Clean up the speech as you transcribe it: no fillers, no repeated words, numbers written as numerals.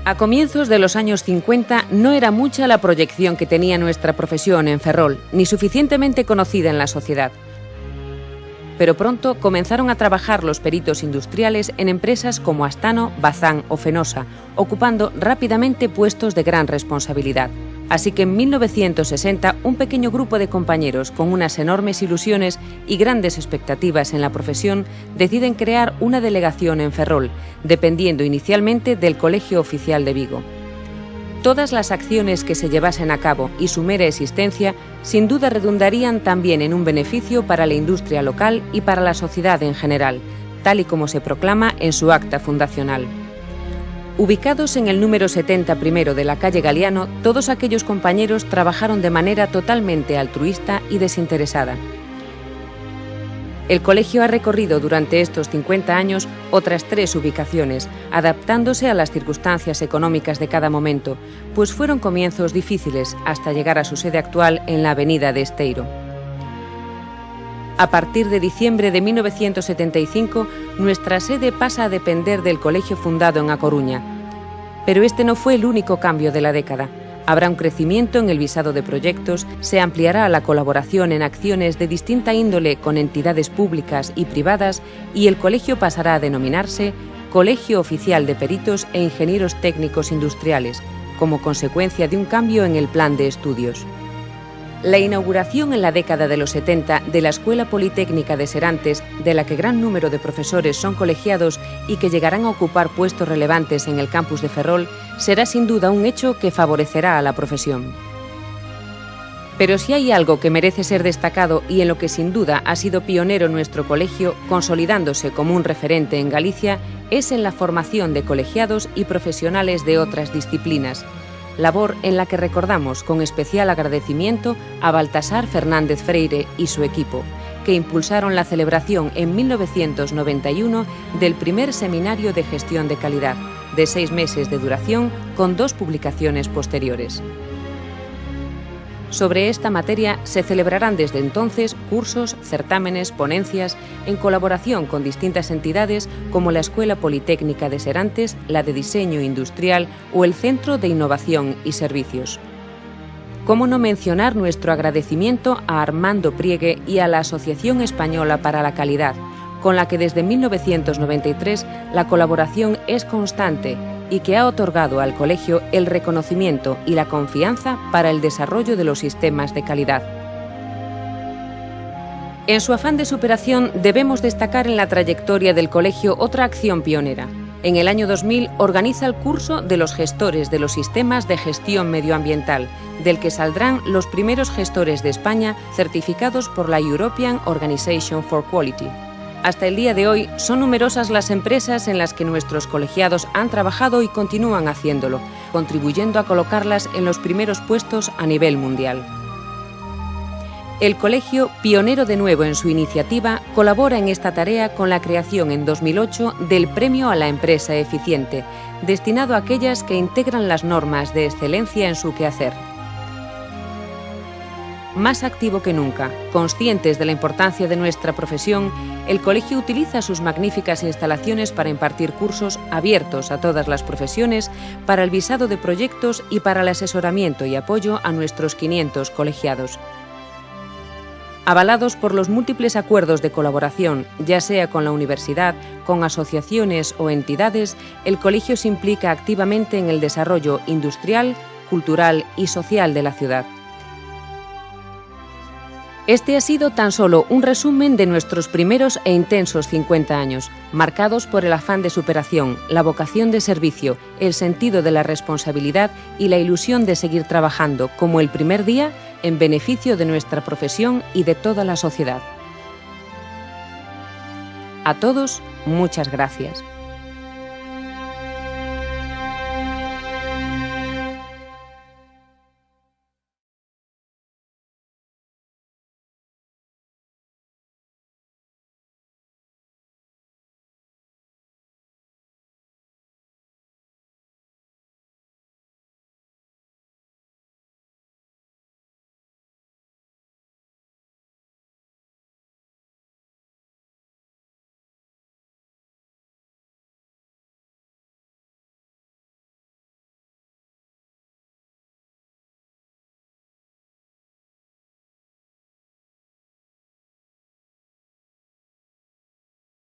A comienzos de los años 50 no era mucha la proyección que tenía nuestra profesión en Ferrol, ni suficientemente conocida en la sociedad. Pero pronto comenzaron a trabajar los peritos industriales en empresas como Astano, Bazán o Fenosa, ocupando rápidamente puestos de gran responsabilidad. Así que en 1960 un pequeño grupo de compañeros con unas enormes ilusiones y grandes expectativas en la profesión deciden crear una delegación en Ferrol, dependiendo inicialmente del Colegio Oficial de Vigo. Todas las acciones que se llevasen a cabo y su mera existencia sin duda redundarían también en un beneficio para la industria local y para la sociedad en general, tal y como se proclama en su acta fundacional. Ubicados en el número 70 primero de la calle Galiano, todos aquellos compañeros trabajaron de manera totalmente altruista y desinteresada. El colegio ha recorrido durante estos 50 años otras 3 ubicaciones, adaptándose a las circunstancias económicas de cada momento, pues fueron comienzos difíciles hasta llegar a su sede actual en la avenida de Esteiro. A partir de diciembre de 1975, nuestra sede pasa a depender del colegio fundado en A Coruña. Pero este no fue el único cambio de la década. Habrá un crecimiento en el visado de proyectos, se ampliará la colaboración en acciones de distinta índole con entidades públicas y privadas y el colegio pasará a denominarse Colegio Oficial de Peritos e Ingenieros Técnicos Industriales, como consecuencia de un cambio en el plan de estudios. La inauguración en la década de los 70 de la Escuela Politécnica de Serantes, de la que gran número de profesores son colegiados y que llegarán a ocupar puestos relevantes en el campus de Ferrol, será sin duda un hecho que favorecerá a la profesión. Pero si hay algo que merece ser destacado y en lo que sin duda ha sido pionero nuestro colegio, consolidándose como un referente en Galicia, es en la formación de colegiados y profesionales de otras disciplinas, labor en la que recordamos con especial agradecimiento a Baltasar Fernández Freire y su equipo, que impulsaron la celebración en 1991 del primer Seminario de Gestión de Calidad, de 6 meses de duración, con 2 publicaciones posteriores. Sobre esta materia se celebrarán desde entonces cursos, certámenes, ponencias, en colaboración con distintas entidades como la Escuela Politécnica de Serantes, la de Diseño Industrial o el Centro de Innovación y Servicios. ¿Cómo no mencionar nuestro agradecimiento a Armando Priegue y a la Asociación Española para la Calidad, con la que desde 1993 la colaboración es constante y que ha otorgado al colegio el reconocimiento y la confianza para el desarrollo de los sistemas de calidad? En su afán de superación debemos destacar en la trayectoria del colegio otra acción pionera. En el año 2000 organiza el curso de los gestores de los sistemas de gestión medioambiental, del que saldrán los primeros gestores de España certificados por la European Organization for Quality. Hasta el día de hoy son numerosas las empresas en las que nuestros colegiados han trabajado y continúan haciéndolo, contribuyendo a colocarlas en los primeros puestos a nivel mundial. El colegio, pionero de nuevo en su iniciativa, colabora en esta tarea con la creación en 2008 del Premio a la Empresa Eficiente, destinado a aquellas que integran las normas de excelencia en su quehacer. Más activo que nunca, conscientes de la importancia de nuestra profesión, el colegio utiliza sus magníficas instalaciones para impartir cursos abiertos a todas las profesiones, para el visado de proyectos y para el asesoramiento y apoyo a nuestros 500 colegiados. Avalados por los múltiples acuerdos de colaboración, ya sea con la universidad, con asociaciones o entidades, el colegio se implica activamente en el desarrollo industrial, cultural y social de la ciudad. Este ha sido tan solo un resumen de nuestros primeros e intensos 50 años, marcados por el afán de superación, la vocación de servicio, el sentido de la responsabilidad y la ilusión de seguir trabajando, como el primer día, en beneficio de nuestra profesión y de toda la sociedad. A todos, muchas gracias.